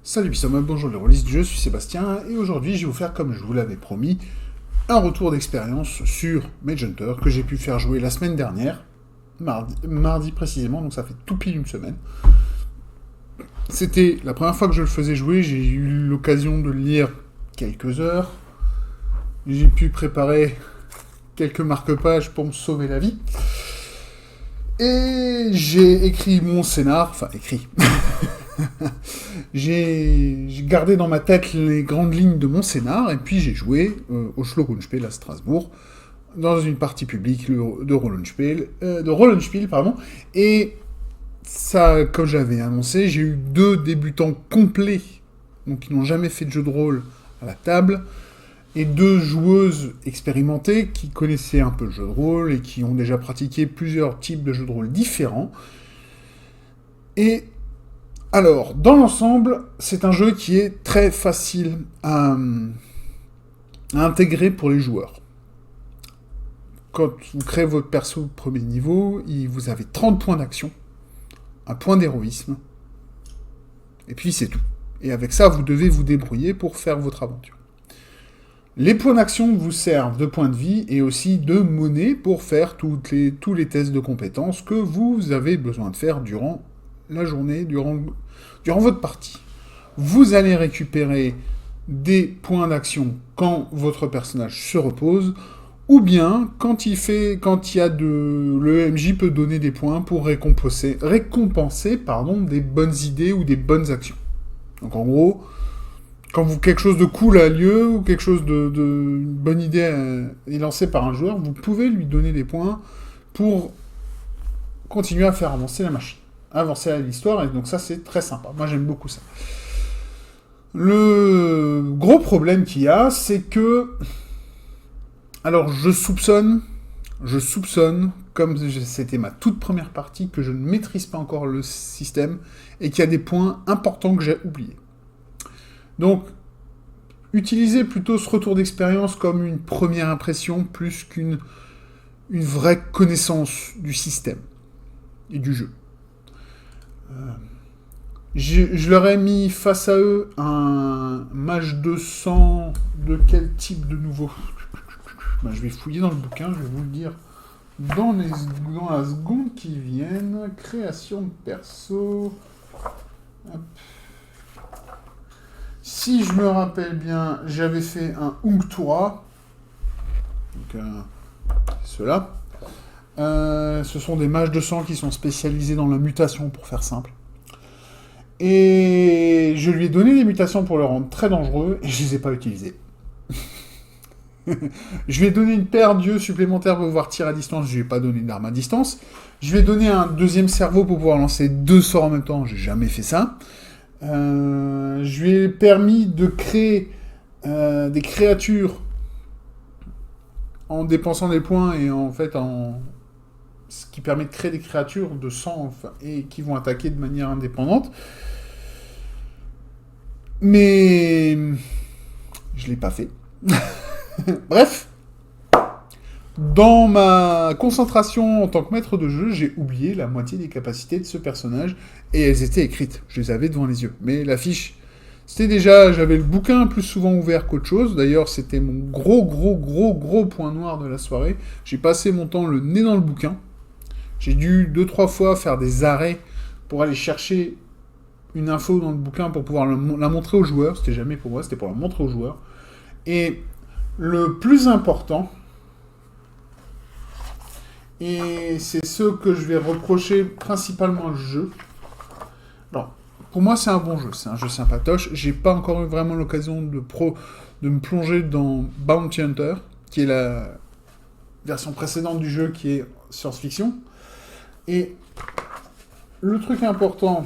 Salut Bissoma, bonjour les rôlistes du jeu, je suis Sébastien, et aujourd'hui je vais vous faire, comme je vous l'avais promis, un retour d'expérience sur Mage Hunter que j'ai pu faire jouer la semaine dernière, mardi précisément, donc ça fait tout pile une semaine. C'était la première fois que je le faisais jouer, j'ai eu l'occasion de le lire quelques heures, j'ai pu préparer quelques marque-pages pour me sauver la vie, et j'ai écrit mon scénar, enfin écrit... j'ai gardé dans ma tête les grandes lignes de mon scénar, et puis j'ai joué au Schlorunspiel à Strasbourg, dans une partie publique de Rollenspiel, pardon, et ça, comme j'avais annoncé, j'ai eu 2 débutants complets, donc qui n'ont jamais fait de jeu de rôle à la table, et 2 joueuses expérimentées qui connaissaient un peu le jeu de rôle, et qui ont déjà pratiqué plusieurs types de jeux de rôle différents, et... Alors, dans l'ensemble, c'est un jeu qui est très facile à intégrer pour les joueurs. Quand vous créez votre perso de premier niveau, vous avez 30 points d'action, un point d'héroïsme, et puis c'est tout. Et avec ça, vous devez vous débrouiller pour faire votre aventure. Les points d'action vous servent de points de vie et aussi de monnaie pour faire tous les tests de compétences que vous avez besoin de faire durant la journée, durant votre partie. Vous allez récupérer des points d'action quand votre personnage se repose, ou bien quand le MJ peut donner des points pour récompenser des bonnes idées ou des bonnes actions. Donc en gros, quand quelque chose de cool a lieu, ou quelque chose une bonne idée est lancée par un joueur, vous pouvez lui donner des points pour continuer à faire avancer la machine. Avancer à l'histoire, et donc ça c'est très sympa. Moi j'aime beaucoup ça. Le gros problème qu'il y a, c'est que... Alors je soupçonne, comme c'était ma toute première partie, que je ne maîtrise pas encore le système, et qu'il y a des points importants que j'ai oubliés. Donc, utilisez plutôt ce retour d'expérience comme une première impression, plus qu'une vraie connaissance du système et du jeu. Je leur ai mis face à eux un mage 200 de quel type de nouveau? Je vais fouiller dans le bouquin, je vais vous le dire dans la seconde qui vienne. Création de perso. Hop. Si je me rappelle bien, j'avais fait un Ungtura. Donc ceux-là. Ce sont des mages de sang qui sont spécialisés dans la mutation, pour faire simple. Et je lui ai donné des mutations pour le rendre très dangereux, et je les ai pas utilisées. Je lui ai donné une paire d'yeux supplémentaires pour pouvoir tirer à distance, je lui ai pas donné d'arme à distance. Je lui ai donné un deuxième cerveau pour pouvoir lancer 2 sorts en même temps, j'ai jamais fait ça. Je lui ai permis de créer des créatures en dépensant des points et ce qui permet de créer des créatures de sang et qui vont attaquer de manière indépendante. Mais je l'ai pas fait. Bref, dans ma concentration en tant que maître de jeu, j'ai oublié la moitié des capacités de ce personnage et elles étaient écrites. Je les avais devant les yeux. Mais la fiche, j'avais le bouquin plus souvent ouvert qu'autre chose. D'ailleurs, c'était mon gros point noir de la soirée. J'ai passé mon temps le nez dans le bouquin. J'ai dû 2-3 fois faire des arrêts pour aller chercher une info dans le bouquin pour pouvoir la montrer aux joueurs. C'était jamais pour moi, c'était pour la montrer aux joueurs. Et le plus important, et c'est ce que je vais reprocher principalement au jeu. Alors, pour moi, c'est un bon jeu, c'est un jeu sympatoche. J'ai pas encore eu vraiment l'occasion de me plonger dans Bounty Hunter, qui est la version précédente du jeu, qui est science-fiction. Et le truc important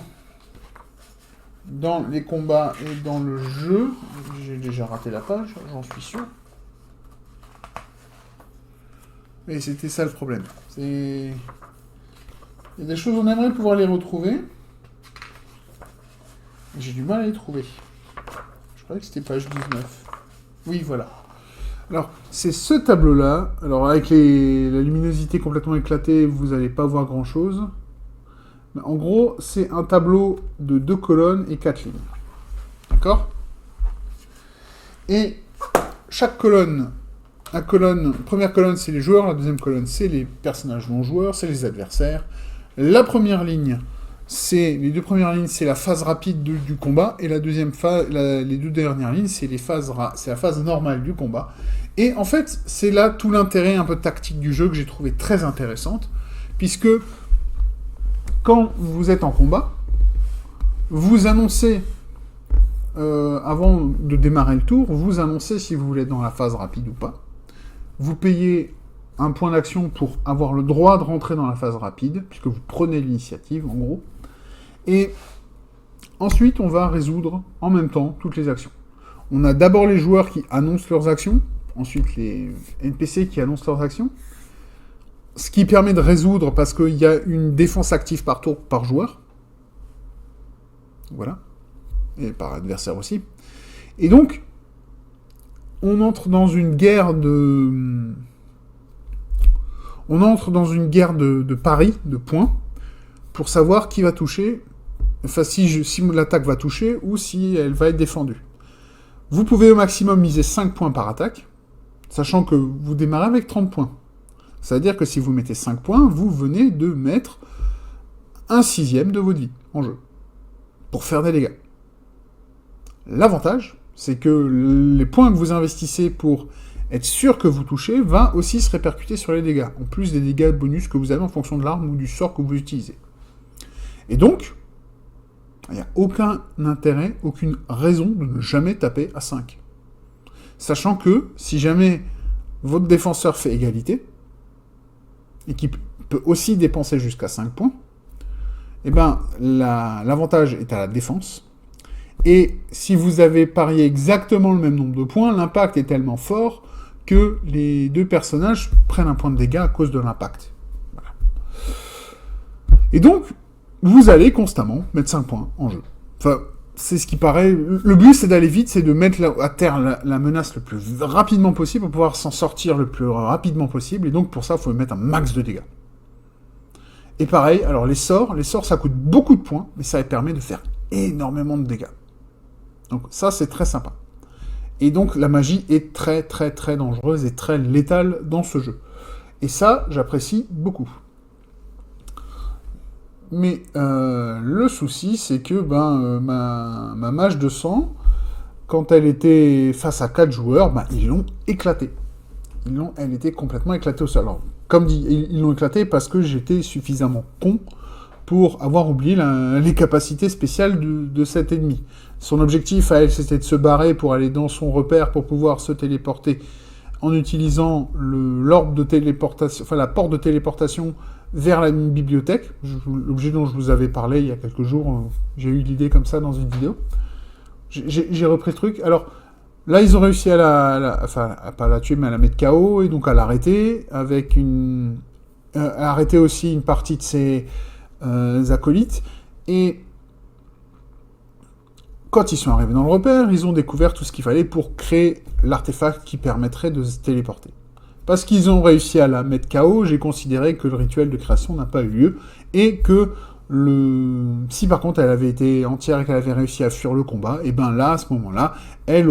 dans les combats et dans le jeu, j'ai déjà raté la page, j'en suis sûr. Et c'était ça le problème. Il y a des choses on aimerait pouvoir les retrouver. J'ai du mal à les trouver. Je croyais que c'était page 19. Oui, voilà. Alors, c'est ce tableau-là. Alors, avec la luminosité complètement éclatée, vous n'allez pas voir grand-chose. Mais en gros, c'est un tableau de 2 colonnes et 4 lignes. D'accord? Et chaque colonne, première colonne, c'est les joueurs, la deuxième colonne, c'est les personnages non-joueurs, c'est les adversaires. La première ligne, les deux premières lignes, c'est la phase rapide du combat, et la deuxième phase, les deux dernières lignes, c'est la phase normale du combat. Et en fait, c'est là tout l'intérêt un peu tactique du jeu que j'ai trouvé très intéressante, puisque quand vous êtes en combat, vous annoncez, avant de démarrer le tour, vous annoncez si vous voulez être dans la phase rapide ou pas. Vous payez un point d'action pour avoir le droit de rentrer dans la phase rapide, puisque vous prenez l'initiative, en gros. Et ensuite, on va résoudre en même temps toutes les actions. On a d'abord les joueurs qui annoncent leurs actions, ensuite les NPC qui annoncent leurs actions, ce qui permet de résoudre, parce qu'il y a une défense active par tour par joueur. Voilà. Et par adversaire aussi. Et donc, on entre dans une guerre de paris, de points, pour savoir qui va toucher, enfin si l'attaque va toucher, ou si elle va être défendue. Vous pouvez au maximum miser 5 points par attaque, sachant que vous démarrez avec 30 points. C'est-à-dire que si vous mettez 5 points, vous venez de mettre 1/6 de votre vie en jeu, pour faire des dégâts. L'avantage, c'est que les points que vous investissez pour être sûr que vous touchez va aussi se répercuter sur les dégâts, en plus des dégâts bonus que vous avez en fonction de l'arme ou du sort que vous utilisez. Et donc, il n'y a aucun intérêt, aucune raison de ne jamais taper à 5. Sachant que, si jamais votre défenseur fait égalité, et qui peut aussi dépenser jusqu'à 5 points, eh ben, l'avantage est à la défense. Et si vous avez parié exactement le même nombre de points, l'impact est tellement fort que les deux personnages prennent un point de dégâts à cause de l'impact. Voilà. Et donc, vous allez constamment mettre 5 points en jeu. Enfin, c'est ce qui paraît... Le but, c'est d'aller vite, c'est de mettre à terre la menace le plus rapidement possible pour pouvoir s'en sortir le plus rapidement possible. Et donc, pour ça, il faut mettre un max de dégâts. Et pareil, alors les sorts, ça coûte beaucoup de points, mais ça permet de faire énormément de dégâts. Donc ça, c'est très sympa. Et donc, la magie est très, très, très dangereuse et très létale dans ce jeu. Et ça, j'apprécie beaucoup. Mais le souci, c'est que ma mage de sang, quand elle était face à 4 joueurs, ils l'ont éclatée. Elle était complètement éclatée au sol. Alors, comme dit, ils l'ont éclatée parce que j'étais suffisamment con pour avoir oublié les capacités spéciales de cet ennemi. Son objectif à elle, c'était de se barrer pour aller dans son repère pour pouvoir se téléporter en utilisant l'orbe de téléportation, enfin la porte de téléportation vers la bibliothèque, l'objet dont je vous avais parlé il y a quelques jours, j'ai eu l'idée comme ça dans une vidéo. J'ai repris le truc. Alors là, ils ont réussi à pas la tuer, mais à la mettre KO, et donc à l'arrêter, avec à arrêter aussi une partie de ses acolytes, et quand ils sont arrivés dans le repère, ils ont découvert tout ce qu'il fallait pour créer l'artefact qui permettrait de se téléporter. Parce qu'ils ont réussi à la mettre KO, j'ai considéré que le rituel de création n'a pas eu lieu, et que si par contre elle avait été entière et qu'elle avait réussi à fuir le combat, et ben là, à ce moment-là, elle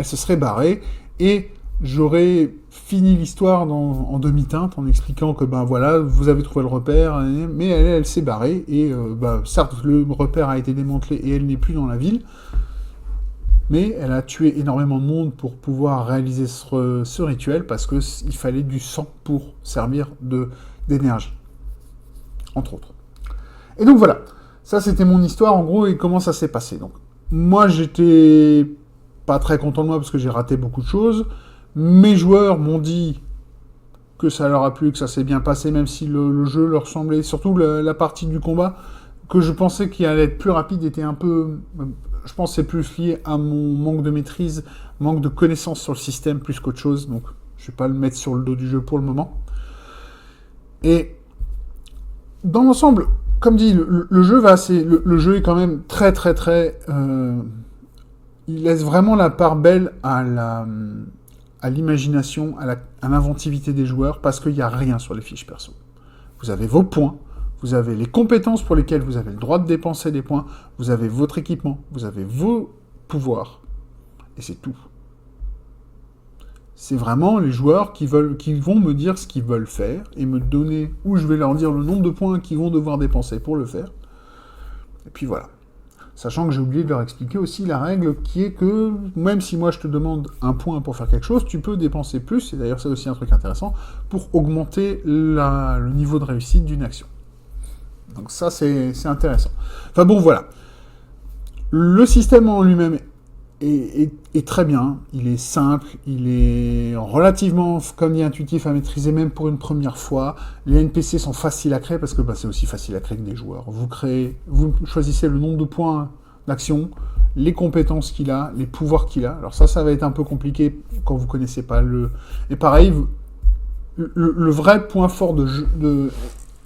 se serait barrée, et j'aurais fini l'histoire en demi-teinte, en expliquant que voilà, vous avez trouvé le repère, mais elle s'est barrée, et certes, le repère a été démantelé et elle n'est plus dans la ville, mais elle a tué énormément de monde pour pouvoir réaliser ce rituel, parce qu'il fallait du sang pour servir d'énergie, entre autres. Et donc voilà, ça c'était mon histoire en gros, et comment ça s'est passé. Donc moi j'étais pas très content de moi parce que j'ai raté beaucoup de choses. Mes joueurs m'ont dit que ça leur a plu, que ça s'est bien passé, même si le jeu leur semblait, surtout la partie du combat, que je pensais qu'il allait être plus rapide, était un peu... Je pense que c'est plus lié à mon manque de maîtrise, manque de connaissance sur le système, plus qu'autre chose, donc je vais pas le mettre sur le dos du jeu pour le moment. Et dans l'ensemble, comme dit, le jeu va assez... Le jeu est quand même très très très... il laisse vraiment la part belle à l'imagination, à l'inventivité des joueurs, parce qu'il n'y a rien sur les fiches perso. Vous avez vos points, vous avez les compétences pour lesquelles vous avez le droit de dépenser des points, vous avez votre équipement, vous avez vos pouvoir. Et c'est tout. C'est vraiment les joueurs qui vont me dire ce qu'ils veulent faire et me donner, ou je vais leur dire le nombre de points qu'ils vont devoir dépenser pour le faire. Et puis voilà. Sachant que j'ai oublié de leur expliquer aussi la règle qui est que, même si moi je te demande un point pour faire quelque chose, tu peux dépenser plus, et d'ailleurs c'est aussi un truc intéressant, pour augmenter le niveau de réussite d'une action. Donc ça c'est intéressant. Enfin bon voilà. Le système en lui-même est très bien, il est simple, il est relativement, comme dit, intuitif à maîtriser même pour une première fois. Les NPC sont faciles à créer parce que c'est aussi facile à créer que des joueurs. Vous choisissez le nombre de points d'action, les compétences qu'il a, les pouvoirs qu'il a. Alors ça va être un peu compliqué quand vous connaissez pas le... Et pareil, le vrai point fort de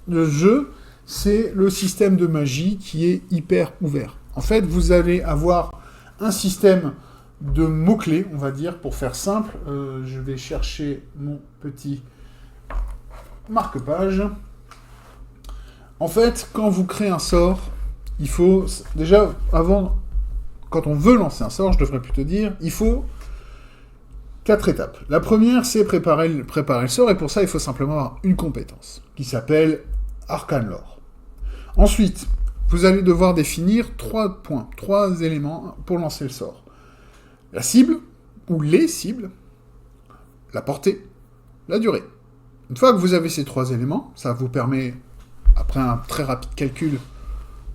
jeu, c'est le système de magie qui est hyper ouvert. En fait, vous allez avoir un système de mots-clés, on va dire, pour faire simple. Je vais chercher mon petit marque-page. En fait, quand vous créez un sort, il faut... Déjà, quand on veut lancer un sort, je devrais plutôt dire, il faut 4 étapes. La première, c'est préparer le sort, et pour ça, il faut simplement avoir une compétence, qui s'appelle Arcane Lore. Ensuite, vous allez devoir définir 3 points, 3 éléments pour lancer le sort. La cible, ou les cibles, la portée, la durée. Une fois que vous avez ces 3 éléments, ça vous permet, après un très rapide calcul,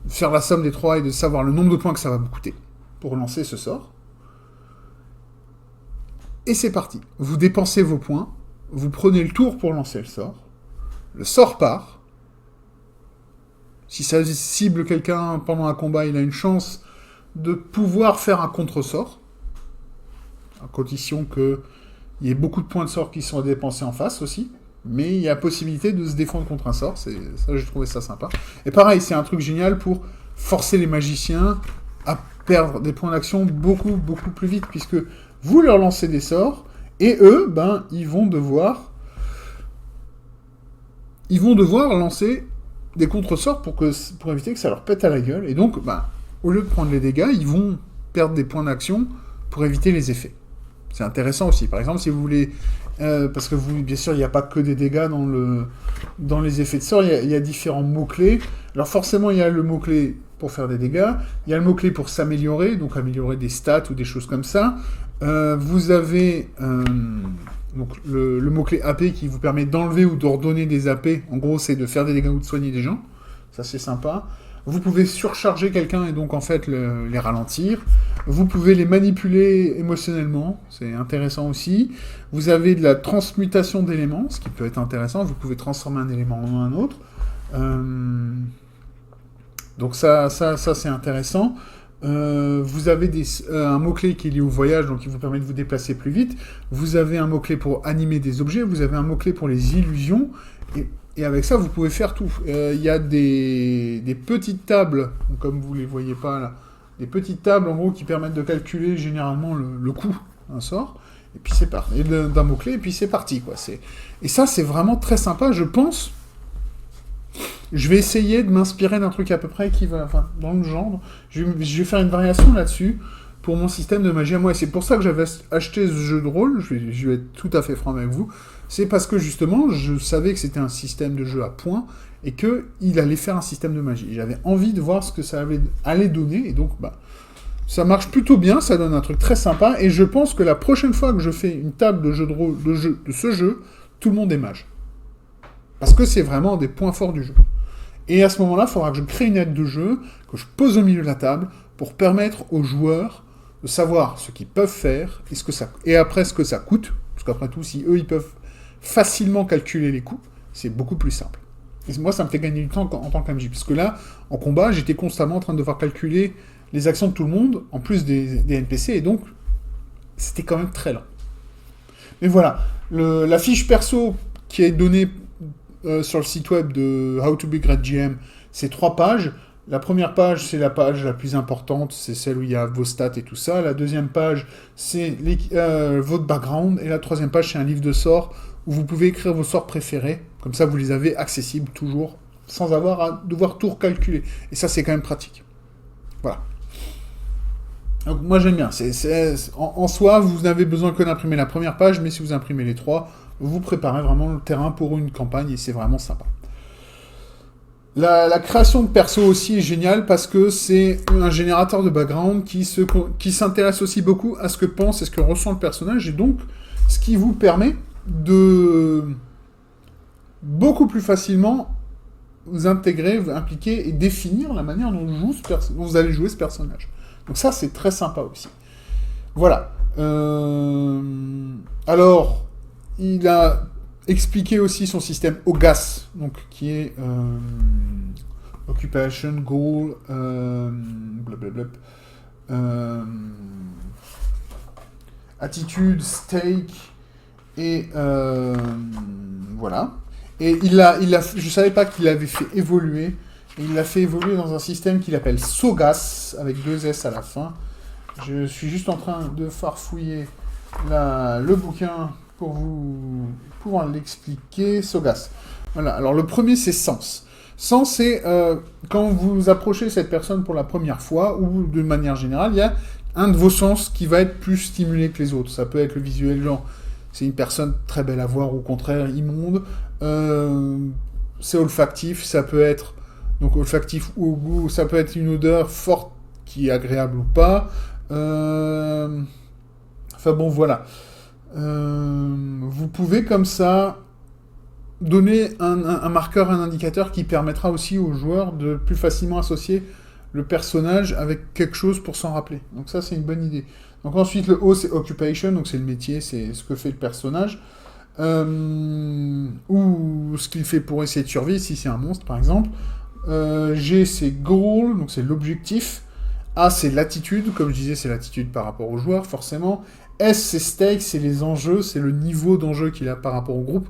de faire la somme des 3 et de savoir le nombre de points que ça va vous coûter pour lancer ce sort. Et c'est parti. Vous dépensez vos points, vous prenez le tour pour lancer le sort part. Si ça cible quelqu'un pendant un combat, il a une chance de pouvoir faire un contre-sort, à condition qu'il y ait beaucoup de points de sort qui sont dépensés en face aussi, mais il y a possibilité de se défendre contre un sort, ça j'ai trouvé ça sympa. Et pareil, c'est un truc génial pour forcer les magiciens à perdre des points d'action beaucoup, beaucoup plus vite, puisque vous leur lancez des sorts, et eux, ils vont devoir lancer des contre-sorts pour éviter que ça leur pète à la gueule. Et donc, au lieu de prendre les dégâts, ils vont perdre des points d'action pour éviter les effets. C'est intéressant aussi. Par exemple, si vous voulez... parce que bien sûr, il n'y a pas que des dégâts dans les effets de sort, il y a différents mots-clés. Alors forcément, il y a le mot-clé pour faire des dégâts, il y a le mot-clé pour s'améliorer, donc améliorer des stats ou des choses comme ça. Vous avez... Donc le mot-clé AP qui vous permet d'enlever ou d'ordonner des AP, en gros c'est de faire des dégâts ou de soigner des gens, ça c'est sympa. Vous pouvez surcharger quelqu'un et donc en fait les ralentir. Vous pouvez les manipuler émotionnellement, c'est intéressant aussi. Vous avez de la transmutation d'éléments, ce qui peut être intéressant, vous pouvez transformer un élément en un autre. Donc ça c'est intéressant. Vous avez un mot-clé qui est lié au voyage, donc qui vous permet de vous déplacer plus vite. Vous avez un mot-clé pour animer des objets, vous avez un mot-clé pour les illusions, et avec ça, vous pouvez faire tout. Il y a des petites tables, comme vous les voyez pas là, des petites tables en gros qui permettent de calculer généralement le coût d'un sort, et puis c'est parti, et d'un mot-clé, et puis c'est parti, quoi. Et ça, c'est vraiment très sympa, je pense. Je vais essayer de m'inspirer d'un truc à peu près dans le genre. Je vais faire une variation là-dessus pour mon système de magie à moi. Et c'est pour ça que j'avais acheté ce jeu de rôle. Je vais être tout à fait franc avec vous. C'est parce que justement, je savais que c'était un système de jeu à points et qu'il allait faire un système de magie. J'avais envie de voir ce que ça allait donner. Et donc, ça marche plutôt bien. Ça donne un truc très sympa. Et je pense que la prochaine fois que je fais une table de jeu de rôle de ce jeu, tout le monde est mage. Parce que c'est vraiment des points forts du jeu. Et à ce moment-là, il faudra que je crée une aide de jeu, que je pose au milieu de la table, pour permettre aux joueurs de savoir ce qu'ils peuvent faire, et après ce que ça coûte, parce qu'après tout, si eux, ils peuvent facilement calculer les coûts, c'est beaucoup plus simple. Et moi, ça me fait gagner du temps en tant qu'MJ, parce que là, en combat, j'étais constamment en train de devoir calculer les actions de tout le monde, en plus des NPC, et donc, c'était quand même très lent. Mais voilà, la fiche perso qui est donnée sur le site web de How to Be Great GM, c'est 3 pages. La première page, c'est la page la plus importante, c'est celle où il y a vos stats et tout ça. La deuxième page, c'est votre background. Et la troisième page, c'est un livre de sorts où vous pouvez écrire vos sorts préférés. Comme ça, vous les avez accessibles toujours, sans avoir à devoir tout recalculer. Et ça, c'est quand même pratique. Voilà. Donc moi j'aime bien. En soi, vous n'avez besoin que d'imprimer la première page, mais si vous imprimez les trois, vous préparez vraiment le terrain pour une campagne et c'est vraiment sympa. La création de perso aussi est géniale parce que c'est un générateur de background qui s'intéresse aussi beaucoup à ce que pense et ce que ressent le personnage et donc ce qui vous permet de beaucoup plus facilement vous intégrer, vous impliquer et définir la manière dont vous allez jouer ce personnage. Donc ça, c'est très sympa aussi. Voilà. Alors, il a expliqué aussi son système OGAS, donc qui est Occupation, Goal, blablabla, Attitude, Stake, et voilà. Et je savais pas qu'il l'avait fait évoluer. Et il l'a fait évoluer dans un système qu'il appelle SOGAS, avec 2 S à la fin. Je suis juste en train de farfouiller le bouquin pour vous pouvoir l'expliquer. SOGAS. Voilà. Alors le premier, c'est Sens. Sens, c'est quand vous approchez cette personne pour la première fois, ou de manière générale, il y a un de vos sens qui va être plus stimulé que les autres. Ça peut être le visuel, genre, c'est une personne très belle à voir, ou au contraire, immonde. C'est olfactif, ça peut être donc olfactif ou au goût, ça peut être une odeur forte qui est agréable ou pas. Enfin bon, voilà. Vous pouvez comme ça donner un marqueur, un indicateur qui permettra aussi aux joueurs de plus facilement associer le personnage avec quelque chose pour s'en rappeler. Donc ça, c'est une bonne idée. Donc ensuite, le O, c'est Occupation, donc c'est le métier, c'est ce que fait le personnage. Ou ce qu'il fait pour essayer de survivre, si c'est un monstre, par exemple. G, c'est Goal, donc c'est l'objectif. A, c'est l'attitude, comme je disais, c'est l'attitude par rapport aux joueurs, forcément. S, c'est Stake, c'est les enjeux, c'est le niveau d'enjeu qu'il a par rapport au groupe,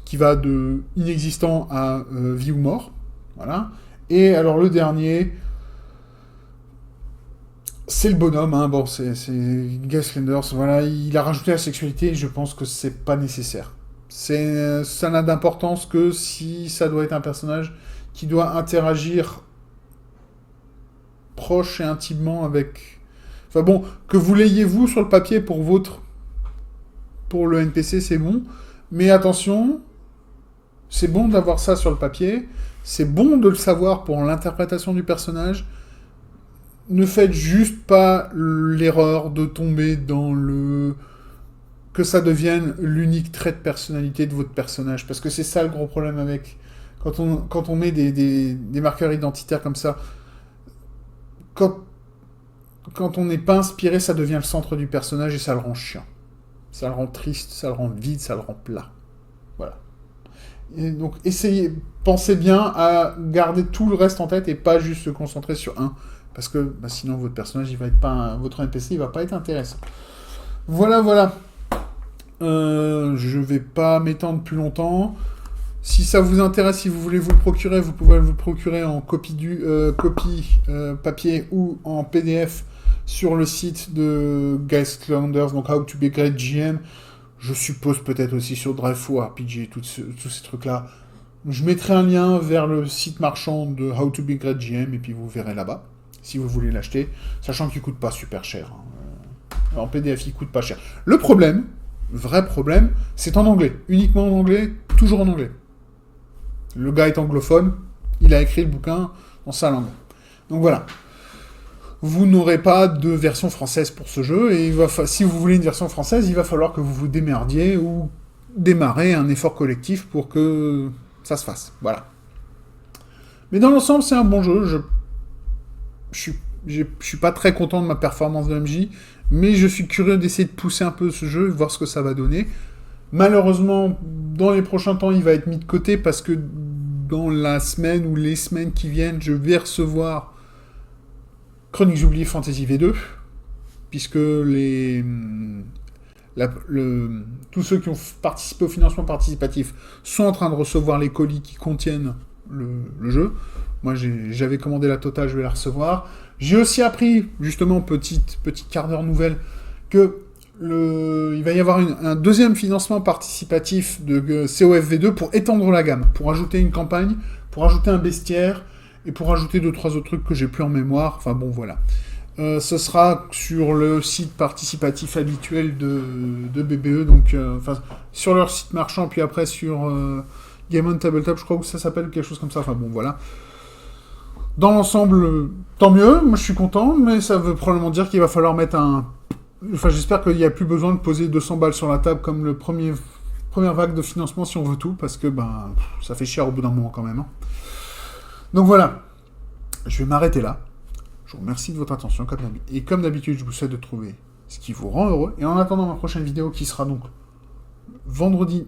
qui va de inexistant à vie ou mort. Voilà. Et alors le dernier, c'est le bonhomme, hein. Bon, c'est Gus Lenders, voilà, il a rajouté la sexualité, et je pense que c'est pas nécessaire. Ça n'a d'importance que si ça doit être un personnage qui doit interagir proche et intimement avec... Enfin bon, que vous l'ayez vous sur le papier pour le NPC, c'est bon, mais attention, c'est bon d'avoir ça sur le papier, c'est bon de le savoir pour l'interprétation du personnage. Ne faites juste pas l'erreur de tomber dans que ça devienne l'unique trait de personnalité de votre personnage. Parce que c'est ça le gros problème avec... Quand on met des marqueurs identitaires comme ça, quand on n'est pas inspiré, ça devient le centre du personnage et ça le rend chiant. Ça le rend triste, ça le rend vide, ça le rend plat. Voilà. Et donc, pensez bien à garder tout le reste en tête et pas juste se concentrer sur un. Parce que sinon, votre personnage, votre NPC, il va pas être intéressant. Voilà. Je vais pas m'étendre plus longtemps. Si ça vous intéresse, si vous voulez vous le procurer, vous pouvez vous le procurer en copie papier ou en PDF sur le site de Gus Lenders, donc How to Be Great GM. Je suppose peut-être aussi sur Drive ou RPG, tous ces trucs-là. Je mettrai un lien vers le site marchand de How to Be Great GM et puis vous verrez là-bas, si vous voulez l'acheter, sachant qu'il coûte pas super cher. En PDF, il coûte pas cher. Le problème, vrai problème, c'est en anglais. Uniquement en anglais, toujours en anglais. Le gars est anglophone, il a écrit le bouquin en sa langue. Donc voilà. Vous n'aurez pas de version française pour ce jeu, et si vous voulez une version française, il va falloir que vous vous démerdiez ou démarrer un effort collectif pour que ça se fasse. Voilà. Mais dans l'ensemble, c'est un bon jeu. Je suis pas très content de ma performance de MJ, mais je suis curieux d'essayer de pousser un peu ce jeu, voir ce que ça va donner. Malheureusement, dans les prochains temps, il va être mis de côté parce que dans la semaine ou les semaines qui viennent, je vais recevoir Chroniques oubliées Fantasy V2, puisque tous ceux qui ont participé au financement participatif sont en train de recevoir les colis qui contiennent le jeu. Moi, j'avais commandé la totale, je vais la recevoir. J'ai aussi appris, justement, petite quart d'heure nouvelle, que il va y avoir un deuxième financement participatif de COF V2 pour étendre la gamme, pour ajouter une campagne, pour ajouter un bestiaire, et pour ajouter 2-3 autres trucs que j'ai plus en mémoire. Enfin bon, voilà. Ce sera sur le site participatif habituel de BBE, donc sur leur site marchand, puis après sur Game on Tabletop, je crois que ça s'appelle quelque chose comme ça. Enfin bon, voilà. Dans l'ensemble, tant mieux, moi je suis content, mais ça veut probablement dire qu'il va falloir mettre un... Enfin, j'espère qu'il n'y a plus besoin de poser 200 balles sur la table comme le première vague de financement si on veut tout, parce que ça fait cher au bout d'un moment quand même. Hein. Donc voilà, je vais m'arrêter là. Je vous remercie de votre attention, et comme d'habitude, je vous souhaite de trouver ce qui vous rend heureux. Et en attendant ma prochaine vidéo, qui sera donc vendredi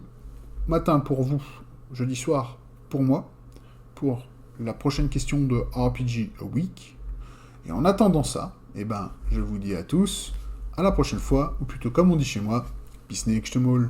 matin pour vous, jeudi soir pour moi, pour la prochaine question de RPG a Week. Et en attendant ça, je vous dis à tous, à la prochaine fois, ou plutôt comme on dit chez moi, bis nächste Mal.